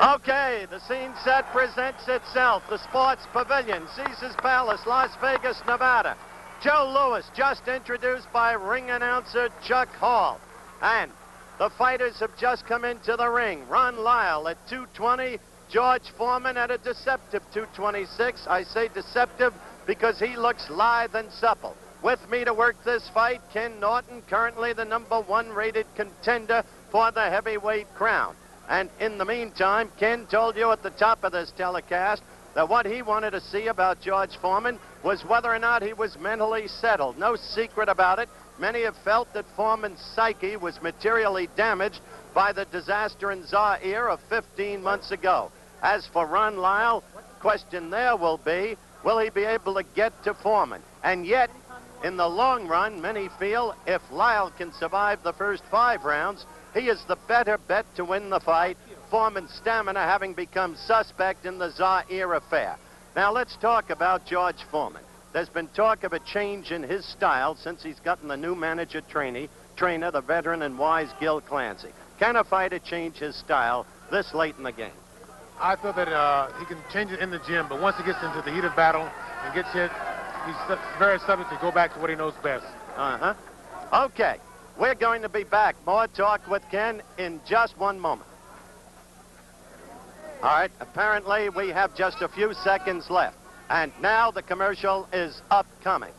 Okay, the scene set presents itself. The Sports Pavilion, Caesars Palace, Las Vegas, Nevada. Joe Louis, just introduced by ring announcer Chuck Hall. And the fighters have just come into the ring. Ron Lyle at 220, George Foreman at a deceptive 226. I say deceptive because he looks lithe and supple. With me to work this fight, Ken Norton, currently the #1 rated contender for the heavyweight crown. And in the meantime, Ken told you at the top of this telecast that what he wanted to see about George Foreman was whether or not he was mentally settled. No secret about it. Many have felt that Foreman's psyche was materially damaged by the disaster in Zaire of 15 months ago. As for Ron Lyle, the question there will be he be able to get to Foreman? And yet, in the long run, many feel if Lyle can survive the first 5 rounds, he is the better bet to win the fight, Foreman's stamina having become suspect in the Zaire affair. Now let's talk about George Foreman. There's been talk of a change in his style since he's gotten the new manager trainer, the veteran and wise Gil Clancy. Can a fighter change his style this late in the game? I feel that he can change it in the gym, but once he gets into the heat of battle and gets hit, he's very subject to go back to what he knows best. Okay. We're going to be back. More talk with Ken in just one moment. All right, apparently we have just a few seconds left. And now the commercial is upcoming.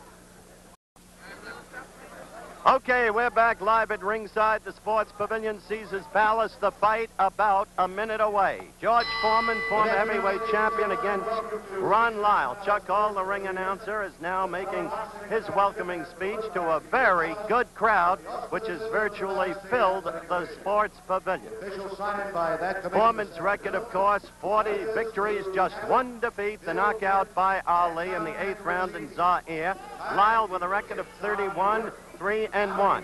Okay, we're back live at ringside, the Sports Pavilion, Caesars Palace. The fight about a minute away. George Foreman, former heavyweight champion, against Ron Lyle. Chuck Hall, the ring announcer, is now making his welcoming speech to a very good crowd, which has virtually filled the Sports Pavilion. Foreman's record, of course, 40 victories, just 1 defeat, the knockout by Ali in the 8th round in Zaire. Lyle with a record of 31. 3-1.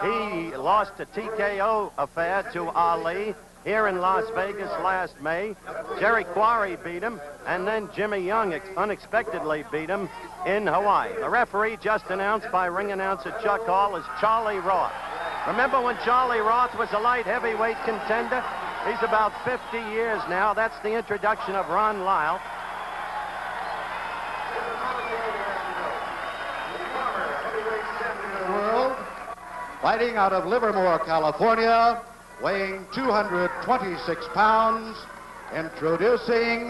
He lost a TKO affair to Ali here in Las Vegas last May. Jerry Quarry beat him, and then Jimmy Young unexpectedly beat him in Hawaii. The referee just announced by ring announcer Chuck Hall is Charlie Roth. Remember when Charlie Roth was a light heavyweight contender? He's about 50 years now. That's the introduction of Ron Lyle. Fighting out of Livermore, California, weighing 226 pounds, introducing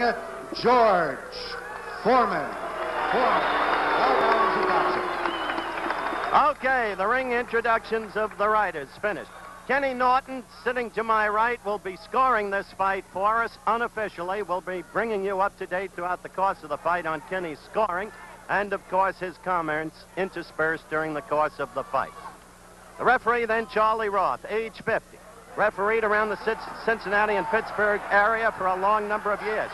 George Foreman. Okay, the ring introductions of the riders finished. Kenny Norton, sitting to my right, will be scoring this fight for us unofficially. We'll be bringing you up to date throughout the course of the fight on Kenny's scoring and, of course, his comments interspersed during the course of the fight. The referee then, Charlie Roth, age 50. Refereed around the Cincinnati and Pittsburgh area for a long number of years.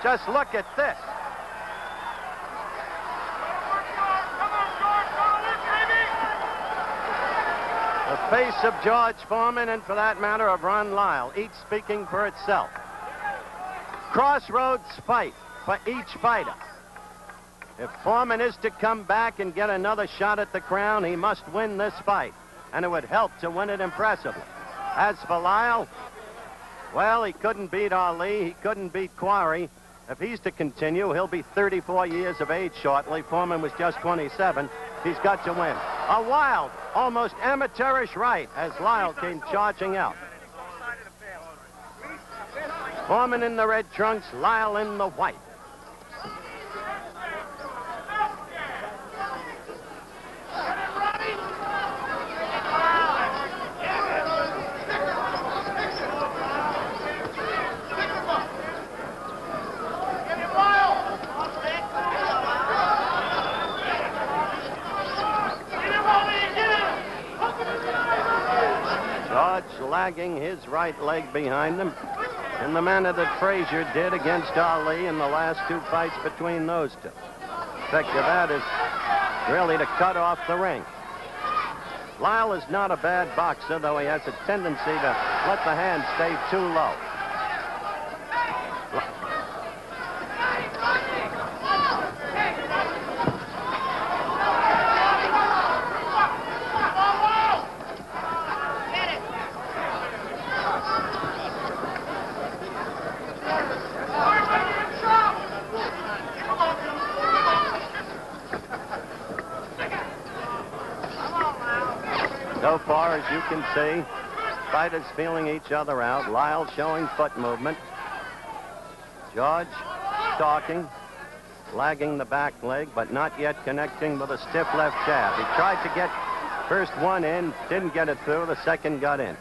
Just look at this. The face of George Foreman and, for that matter, of Ron Lyle, each speaking for itself. Crossroads fight for each fighter. If Foreman is to come back and get another shot at the crown, he must win this fight. And it would help to win it impressively. As for Lyle, well, he couldn't beat Ali. He couldn't beat Quarry. If he's to continue, he'll be 34 years of age shortly. Foreman was just 27. He's got to win. A wild, almost amateurish right as Lyle came charging out. Foreman in the red trunks, Lyle in the white. Lagging his right leg behind him in the manner that Frazier did against Ali in the last 2 fights between those two. The effect of that is really to cut off the ring. Lyle is not a bad boxer, though he has a tendency to let the hand stay too low. you can see. Fighters feeling each other out. Lyle showing foot movement. George stalking, lagging the back leg, but not yet connecting with a stiff left jab. He tried to get first one in, didn't get it through. The second got in.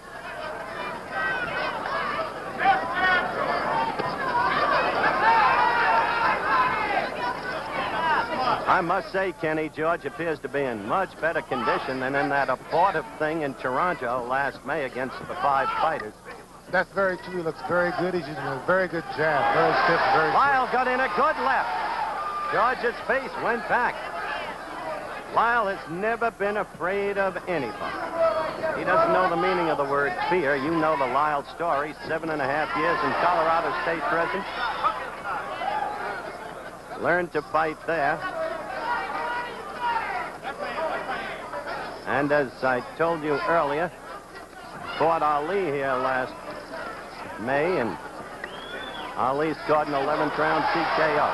I must say, Kenny, George appears to be in much better condition than in that abortive thing in Toronto last May against the 5 fighters. That's very true. He looks very good. He's using a very good jab. Very stiff, very Lyle got in a good left. George's face went back. Lyle has never been afraid of anybody. He doesn't know the meaning of the word fear. You know the Lyle story. 7.5 years in Colorado State prison. Learned to fight there. And as I told you earlier, fought Ali here last May, and Ali scored an 11th round TKO.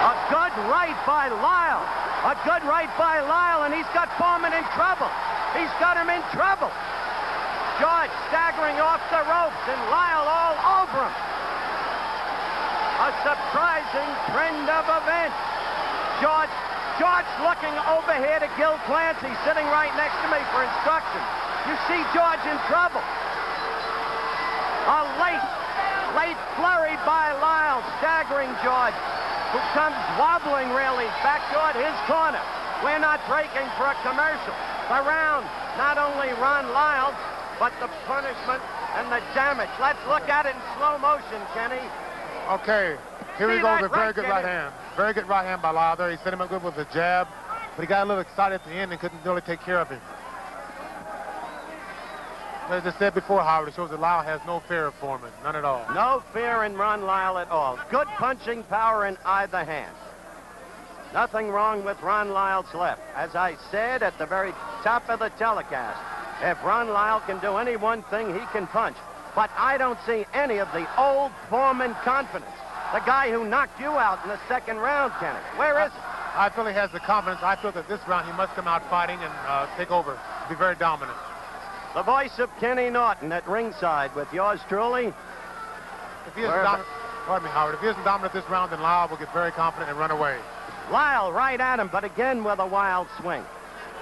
A good right by Lyle. A good right by Lyle, and he's got Foreman in trouble. He's got him in trouble. George staggering off the ropes, and Lyle all over him. A surprising trend of events. George looking over here to Gil Clancy, sitting right next to me for instructions. You see George in trouble. A late flurry by Lyle, staggering George, who comes wobbling really back toward his corner. We're not breaking for a commercial. The round, not only Ron Lyle, but the punishment and the damage. Let's look at it in slow motion, Kenny. Okay, here he goes, a very good right hand. Very good right hand by Lyle there. He set him up good with a jab, but he got a little excited at the end and couldn't really take care of him. As I said before, Howard, it shows that Lyle has no fear of Foreman, none at all. No fear in Ron Lyle at all. Good punching power in either hand. Nothing wrong with Ron Lyle's left. As I said at the very top of the telecast, if Ron Lyle can do any one thing, he can punch. But I don't see any of the old Foreman confidence. The guy who knocked you out in the second round, Kenny. Where is he? I feel he has the confidence. I feel that this round he must come out fighting and take over, be very dominant. The voice of Kenny Norton at ringside with yours truly. If he isn't dominant, pardon me, Howard, if he isn't dominant this round, then Lyle will get very confident and run away. Lyle right at him, but again with a wild swing.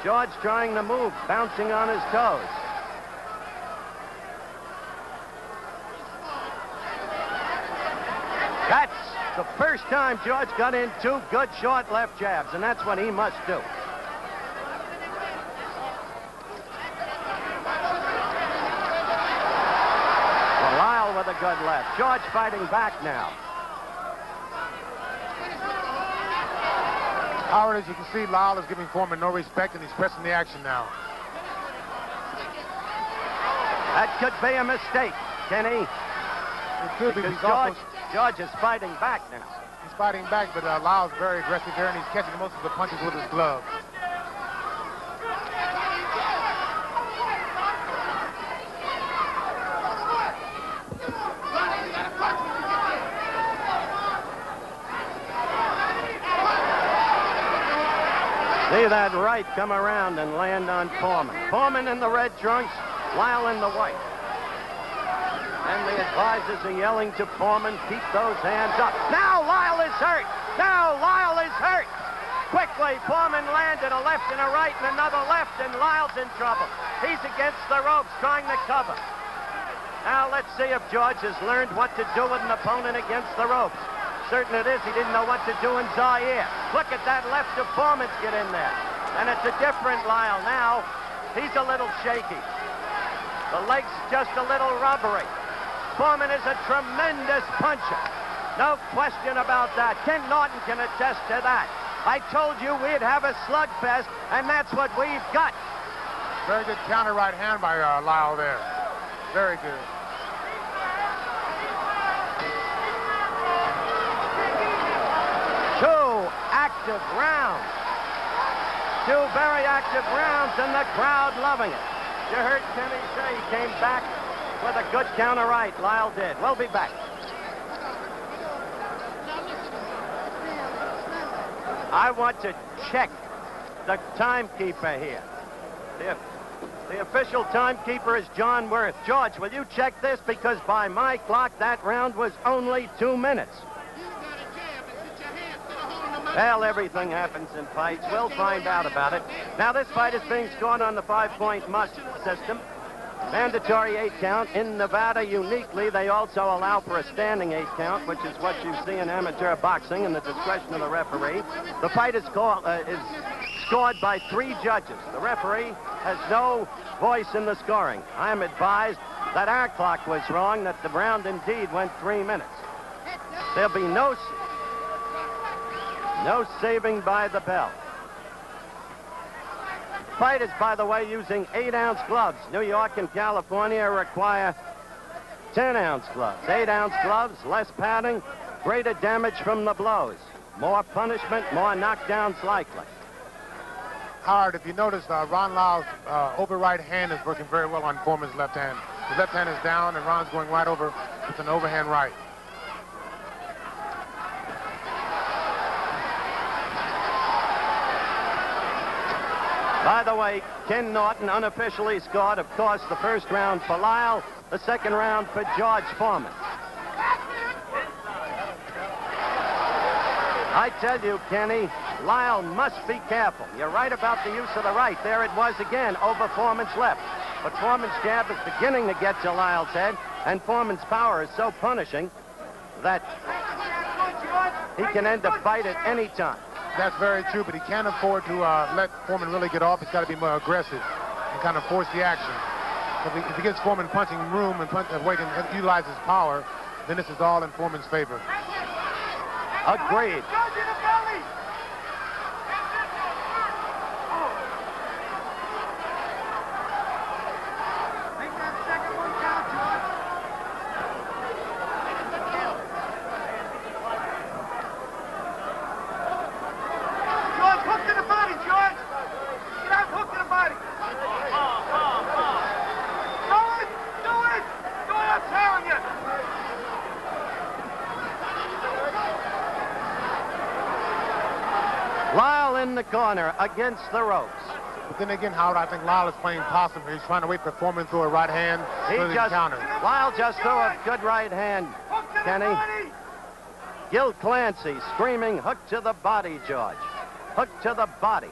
George trying to move, bouncing on his toes. That's the first time George got in 2 good short left jabs, and that's what he must do. Well, Lyle with a good left. George fighting back now. Howard, as you can see, Lyle is giving Foreman no respect, and he's pressing the action now. That could be a mistake, Kenny. It could be. George is fighting back now. He's fighting back, but Lyle's very aggressive there, and he's catching most of the punches with his glove. See that right come around and land on Foreman. Foreman in the red trunks, Lyle in the white. And the advisors are yelling to Foreman, keep those hands up. Now Lyle is hurt. Now Lyle is hurt. Quickly, Foreman landed a left and a right and another left, and Lyle's in trouble. He's against the ropes trying to cover. Now let's see if George has learned what to do with an opponent against the ropes. Certain it is, he didn't know what to do in Zaire. Look at that left of Foreman's get in there. And it's a different Lyle now. He's a little shaky. The leg's just a little rubbery. Foreman is a tremendous puncher. No question about that. Ken Norton can attest to that. I told you we'd have a slugfest, and that's what we've got. Very good counter right hand by Lyle there. Very good. Two active rounds. 2 very active rounds, and the crowd loving it. You heard Kenny say he came back with a good counter right. Lyle did. We'll be back. I want to check the timekeeper here. The official timekeeper is John Worth. George, will you check this? Because by my clock, that round was only 2 minutes. Well, everything happens in fights. We'll find out about it. Now, this fight is being scored on the 5-point must system. Mandatory 8 count. In Nevada, uniquely, they also allow for a standing 8 count, which is what you see in amateur boxing in the discretion of the referee. The fight is scored by 3 judges. The referee has no voice in the scoring. I am advised that our clock was wrong, that the round indeed went 3 minutes. There'll be no saving by the bell. Fight is, by the way, using 8-ounce gloves. New York and California require 10-ounce gloves. 8-ounce gloves, less padding, greater damage from the blows. More punishment, more knockdowns likely. Howard, if you notice, Ron Lyle's over right hand is working very well on Foreman's left hand. His left hand is down, and Ron's going right over with an overhand right. By the way, Ken Norton unofficially scored, of course, the first round for Lyle, the second round for George Foreman. I tell you, Kenny, Lyle must be careful. You're right about the use of the right. There it was again, over Foreman's left. But Foreman's jab is beginning to get to Lyle's head, and Foreman's power is so punishing that he can end the fight at any time. That's very true, but he can't afford to let Foreman really get off. He's got to be more aggressive and kind of force the action. If he gives Foreman punching room and weight and utilizes power, then this is all in Foreman's favor. Agreed. Lyle in the corner against the ropes. But then again, Howard, I think Lyle is playing possum here. He's trying to wait for Foreman to throw a right hand. Lyle just threw a good right hand, Kenny. Gil Clancy screaming, hook to the body, George. Hook to the body.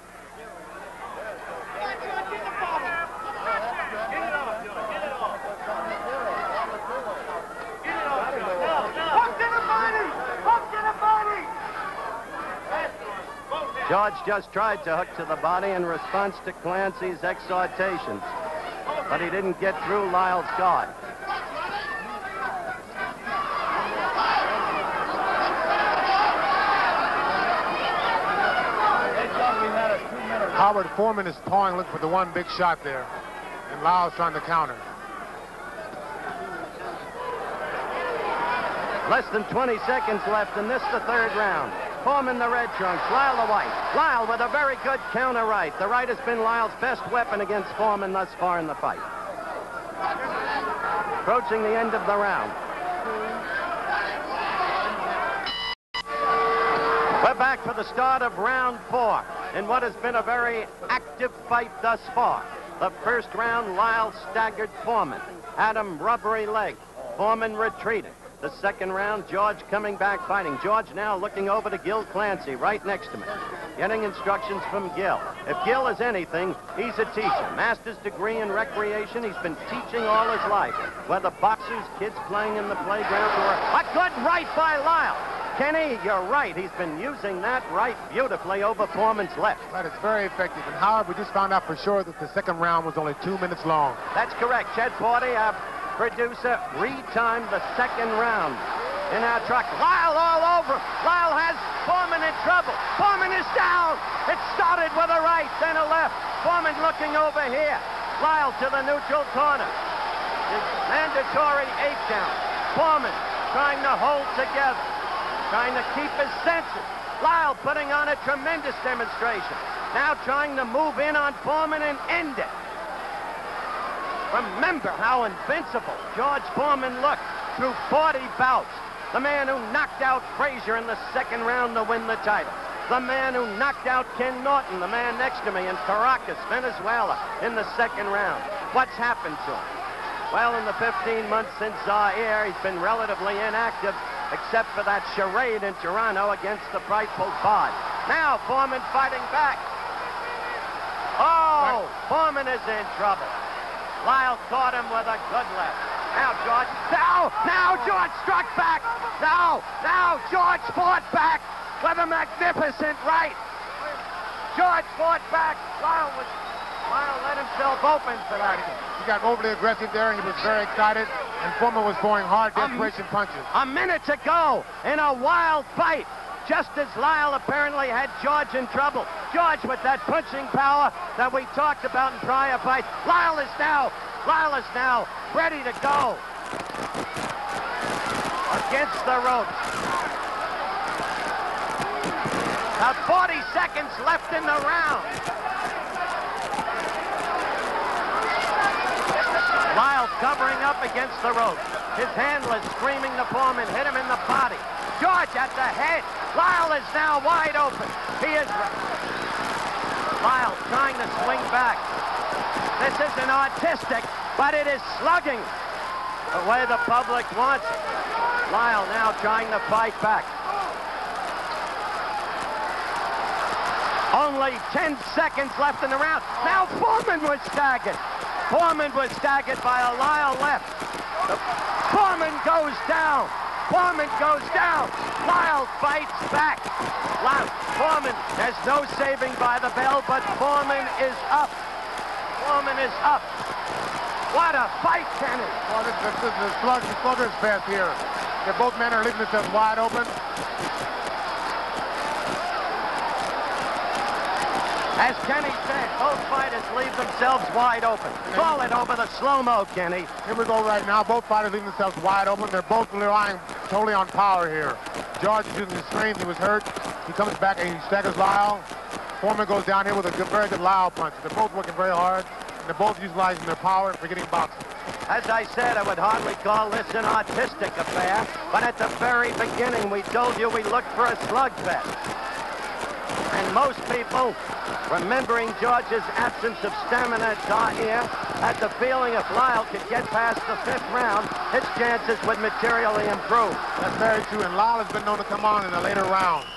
George just tried to hook to the body in response to Clancy's exhortations, but he didn't get through Lyle's guard. Howard, Foreman is pawing, looking for the one big shot there, and Lyle's trying to counter. Less than 20 seconds left, and this is the third round. Foreman the red trunks, Lyle the white. Lyle with a very good counter right. The right has been Lyle's best weapon against Foreman thus far in the fight. Approaching the end of the round. We're back for the start of round 4 in what has been a very active fight thus far. The first round, Lyle staggered Foreman. Had him rubbery leg. Foreman retreated. The second round, George coming back fighting. George now looking over to Gil Clancy right next to me, getting instructions from Gil. If Gil is anything, he's a teacher. Master's degree in recreation. He's been teaching all his life. Whether boxers, kids playing in the playground, or a good right by Lyle. Kenny, you're right. He's been using that right beautifully over Foreman's left. That is very effective. And Howard, we just found out for sure that the second round was only 2 minutes long. That's correct. Chet Forty, our producer, retimed the second round in our truck. Lyle all over. Lyle has Foreman in trouble. Foreman is down. It started with a right, then a left. Foreman looking over here. Lyle to the neutral corner. It's mandatory 8 count. Foreman trying to hold together, trying to keep his senses. Lyle putting on a tremendous demonstration. Now trying to move in on Foreman and end it. Remember how invincible George Foreman looked through 40 bouts. The man who knocked out Frazier in the second round to win the title. the man who knocked out Ken Norton, the man next to me in Caracas, Venezuela, in the second round. What's happened to him? Well, in the 15 months since Zaire, he's been relatively inactive, except for that charade in Toronto against the frightful Bod. Now, Foreman fighting back. Oh, Foreman is in trouble. Lyle caught him with a good left. Now, George. Now, George struck back. Now, George fought back with a magnificent right. George fought back. Lyle let himself open for that. He got overly aggressive there. He was very excited, and Foreman was throwing hard desperation punches. A minute to go in a wild fight, just as Lyle apparently had George in trouble. George with that punching power that we talked about in prior fights. Lyle is now ready to go against the ropes. About 40 seconds left in the round. Lyle covering up against the ropes. His handler screaming to Foreman, hit him in the body. George at the head. Lyle is now wide open. He is... Lyle trying to swing back. This isn't artistic, but it is slugging the way the public wants it. Lyle now trying to fight back. Only 10 seconds left in the round. Now Foreman was staggered. Foreman was staggered by a Lyle left. Foreman goes down. Foreman goes down. Lyle fights back. Foreman has no saving by the bell, but Foreman is up. Foreman is up. What a fight, Kenny. Well, this is a slugger's fest here. Both men are leaving themselves wide open. As Kenny said, both fighters leave themselves wide open. Call it over the slow-mo, Kenny. Here we go right now. Both fighters leaving themselves wide open. They're both relying totally on power here. George is using his strength. He was hurt. He comes back and he staggers Lyle. Foreman goes down here with a very good Lyle punch. They're both working very hard, and they're both utilizing their power for getting boxing. As I said, I would hardly call this an artistic affair, but at the very beginning, we told you we looked for a slugfest. And most people, remembering George's absence of stamina at Zaire, had the feeling if Lyle could get past the 5th round, his chances would materially improve. That's very true, and Lyle has been known to come on in the later rounds.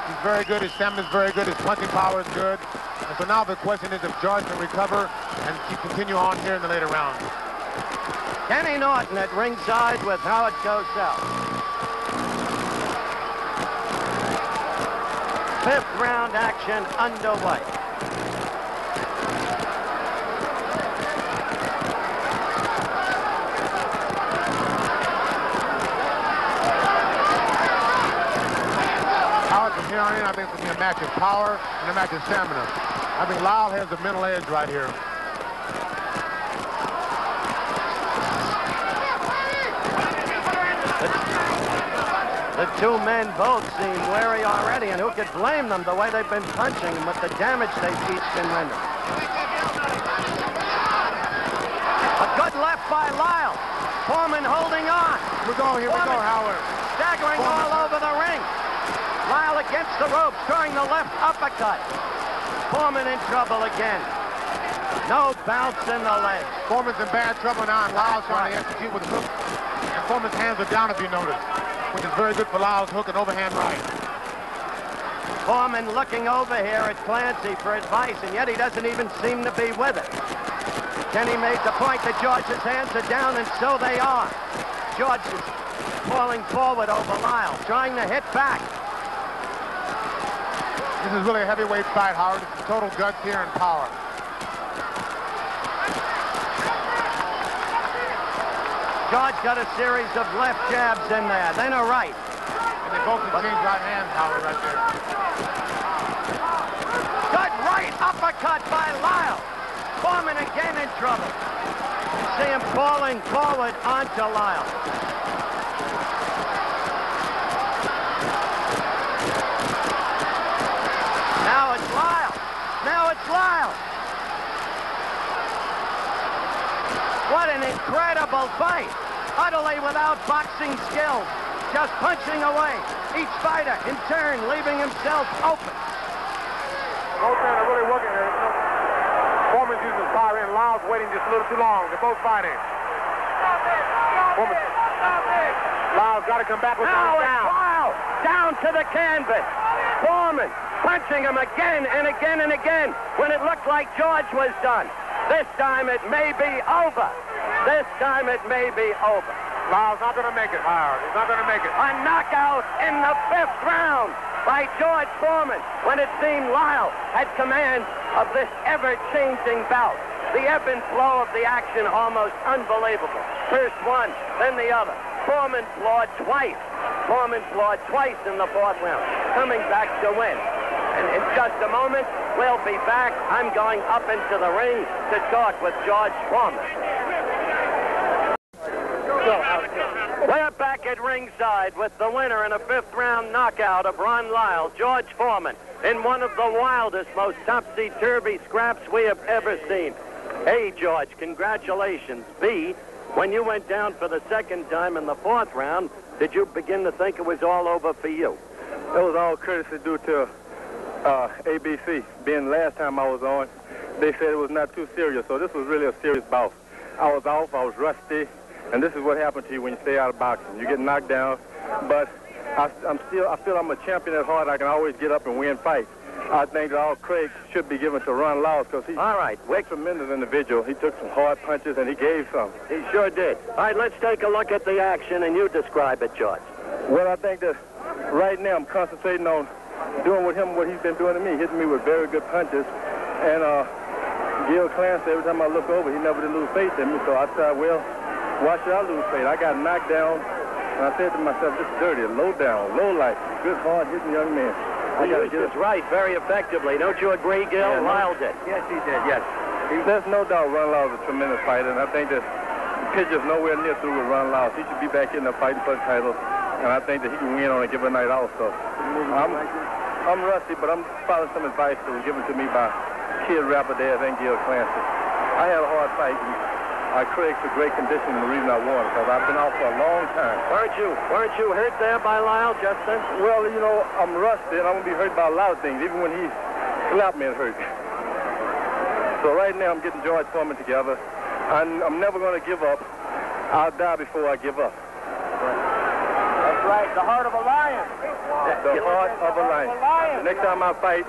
He's very good, his stamina is very good, his punching power is good. And so now the question is if George can recover and continue on here in the later rounds. Kenny Norton at ringside with how it goes out. 5th round action underway. From here on in, I think it's going to be a match of power and a match of stamina. I think Lyle has the mental edge right here. The two men both seem wary already, and who could blame them the way they've been punching and with the damage they've each been rendered. A good left by Lyle. Foreman holding on. Here we go, Howard. Staggering all over the ring. Lyle against the ropes, throwing the left uppercut. Foreman in trouble again. No bounce in the leg. Foreman's in bad trouble now, and Lyle's trying to execute with a hook. And Foreman's hands are down, if you notice, which is very good for Lyle's hook and overhand right. Foreman looking over here at Clancy for advice, and yet he doesn't even seem to be with it. Kenny made the point that George's hands are down, and so they are. George is falling forward over Lyle, trying to hit back. This is really a heavyweight fight, Howard. It's total guts here and power. George got a series of left jabs in there, then a right. And they both can change right hands, Howard, right there. Good right uppercut by Lyle. Foreman again in trouble. You see him falling forward onto Lyle. Now it's Lyle. Now it's Lyle. What an incredible fight. Utterly without boxing skills. just punching away. Each fighter, in turn, leaving himself open. Both men are really working here. Foreman's using power and Lyle's waiting just a little too long. They're both fighting. Foreman. Lyle's got to come back with Now one it's down. Lyle down to the canvas. Foreman punching him again and again and again when it looked like George was done. This time it may be over. This time it may be over. Lyle's not going to make it, Howard. He's not going to make it. A knockout in the 5th round by George Foreman when it seemed Lyle had command of this ever-changing bout. The ebb and flow of the action almost unbelievable. First one, then the other. Foreman floored twice. Foreman floored twice in the 4th round, coming back to win. And in just a moment, we'll be back. I'm going up into the ring to talk with George Foreman. We're back at ringside with the winner in a 5th round knockout of Ron Lyle, George Foreman, in one of the wildest, most topsy-turvy scraps we have ever seen. A, George, congratulations. B, when you went down for the 2nd time in the 4th round, did you begin to think it was all over for you? It was all courtesy due to ABC. Being the last time I was on, they said it was not too serious, so this was really a serious bout. I was off, I was rusty, and this is what happens to you when you stay out of boxing. You get knocked down, but I feel I'm a champion at heart. I can always get up and win fights. I think that all credit should be given to Ron Lyle because he's a tremendous individual. He took some hard punches and he gave some. He sure did. All right, let's take a look at the action and you describe it, George. Well, I think that right now I'm concentrating on doing with him what he's been doing to me, hitting me with very good punches. And Gil Clancy, every time I look over, he never did lose faith in me. So I thought, well, why should I lose faith? I got knocked down, and I said to myself, this is dirty, low down, low life, good, hard-hitting young man. He used his right very effectively. Don't you agree, Gil? Yeah, Lyle did. Yes, he did, yes. There's no doubt Ron Lyle's a tremendous fighter, and I think that the picture's nowhere near through with Ron Lyle. He should be back in there fighting for the title, and I think that he can win on a given night also. I'm rusty, but I'm following some advice that was given to me by Kid Rapidash and Gil Clancy. I had a hard fight, and I credit to great conditioning the reason I won, because I've been out for a long time. Weren't you hurt there by Lyle, Justin? Well, you know, I'm rusty, and I'm going to be hurt by a lot of things. Even when he slapped me, it hurt. So right now, I'm getting George Foreman together. I'm never going to give up. I'll die before I give up. That's right, the heart of a lion. The heart of a lion. The next time I fight,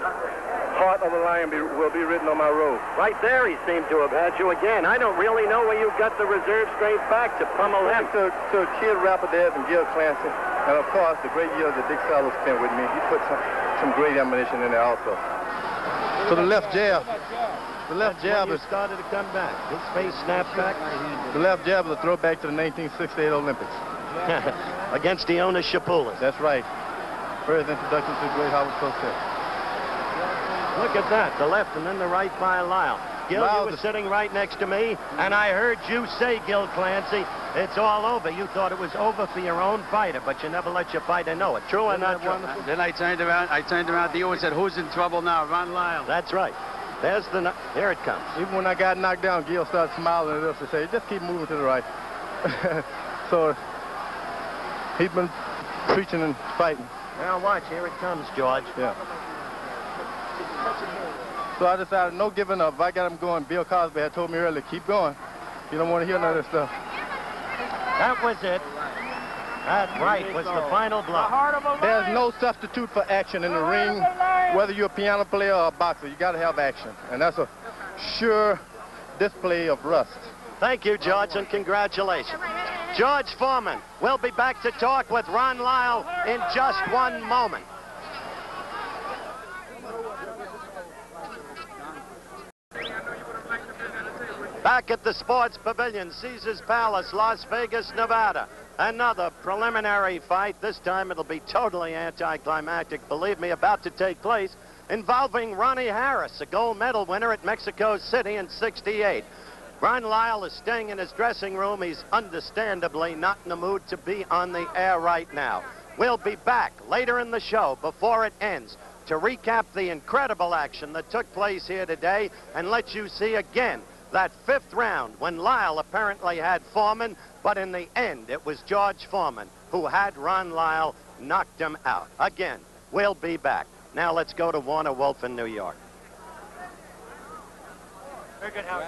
heart of a lion will be written on my robe. Right there, he seemed to have had you again. I don't really know where you got the reserve strength back to pummel him. To Kid Rapidash and Gil Clancy, and of course the great years that Dick Sellow spent with me. He put some great ammunition in there also. So the left jab. The left jab is started to come back. His face snapped back. The left jab is a throwback to the 1968 Olympics. Against Iona Shapulis. That's right. First introduction to the great Howard Cosell. Look at that, the left and then the right by Lyle. Gil, you were sitting right next to me, and I heard you say, Gil Clancy, it's all over. You thought it was over for your own fighter, but you never let your fighter know it. True or not true? Then I turned around to you and said, who's in trouble now? Ron Lyle. That's right. Here it comes. Even when I got knocked down, Gil started smiling at us and said, just keep moving to the right. So he's been preaching and fighting. Now watch, here it comes, George. Yeah. So I decided no giving up. If I got him going, Bill Cosby had told me earlier, keep going. You don't want to hear none of this stuff. That was it. That right was the final blow. There's no substitute for action in the ring. Whether you're a piano player or a boxer, you got to have action. And that's a sure display of rust. Thank you, George, and congratulations. George Foreman. We'll be back to talk with Ron Lyle in just one moment. Back at the Sports Pavilion, Caesars Palace, Las Vegas, Nevada. Another preliminary fight. This time it'll be totally anticlimactic, believe me, about to take place, involving Ronnie Harris, a gold medal winner at Mexico City in '68. Ron Lyle is staying in his dressing room. He's understandably not in the mood to be on the air right now. We'll be back later in the show, before it ends, to recap the incredible action that took place here today and let you see again that 5th round when Lyle apparently had Foreman, but in the end it was George Foreman who had Ron Lyle, knocked him out. Again, we'll be back. Now let's go to Warner Wolf in New York. Very good, Howard.